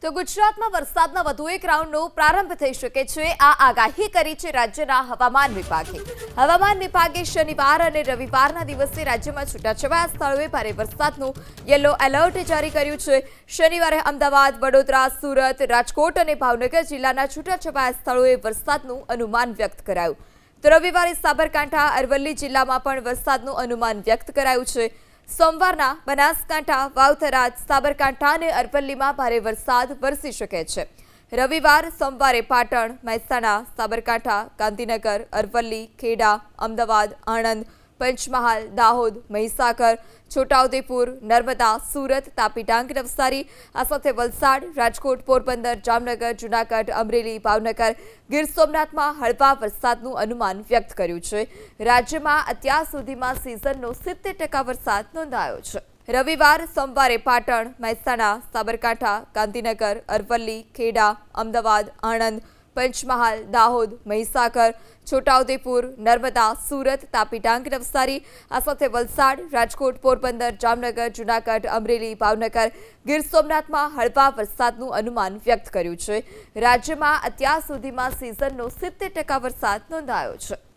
તો ગુજરાતમાં વરસાદના વધુ એક રાઉન્ડનો પ્રારંભ થઈ શકે છે આ આગાહી કરી છે રાજ્યના હવામાન વિભાગે. હવામાન વિભાગે શનિવાર અને રવિવારના દિવસે રાજ્યમાં છૂટાછવાયા સ્થળોએ ભારે વરસાદનું યલો એલર્ટ જારી કર્યું છે. શનિવારે અમદાવાદ, વડોદરા, સુરત, રાજકોટ અને ભાવનગર જિલ્લાના છૂટાછવાયા સ્થળોએ વરસાદનું અનુમાન વ્યક્ત કરાયું. તો રવિવારે સાબરકાંઠા, અરવલ્લી જિલ્લામાં પણ વરસાદનું અનુમાન વ્યક્ત કરાયું છે. સોમવારના બનાસકાંઠા, વાવથરા, સાબરકાંઠા અને અરવલ્લીમાં ભારે વરસાદ વરસી શકે છે. રવિવાર, સોમવારે પાટણ, મહેસાણા, સાબરકાંઠા, ગાંધીનગર, અરવલ્લી, ખેડા, અમદાવાદ, આણંદ, પંચમહાલ, દાહોદ, મહીસાગર, છોટાઉદેપુર, નર્મદા, સુરત, તાપી, ડાંગ, નવસારી, આ સાથે વલસાડ, રાજકોટ, પોરબંદર, જામનગર, જૂનાગઢ, અમરેલી, ભાવનગર, ગીર સોમનાથમાં હળવા વરસાદનું અનુમાન વ્યક્ત કર્યું છે. રાજ્યમાં અત્યાર સુધીમાં સિઝનનો 70% વરસાદ નોંધાયો છે. રવિવાર, સોમવારે પાટણ, મહેસાણા, સાબરકાંઠા, ગાંધીનગર, અરવલ્લી, ખેડા, અમદાવાદ, આણંદ, પંચમહાલ, દાહોદ, મહીસાગર, છોટાઉદેપુર, નર્મદા, સુરત, તાપી, ડાંગ, નવસારી, આ સાથે વલસાડ, રાજકોટ, પોરબંદર, જામનગર, જૂનાગઢ, અમરેલી, ભાવનગર, ગીર સોમનાથમાં હળવા વરસાદનું અનુમાન વ્યક્ત કર્યું છે. રાજ્યમાં અત્યાર સુધીમાં સિઝનનો 70% વરસાદ નોંધાયો છે.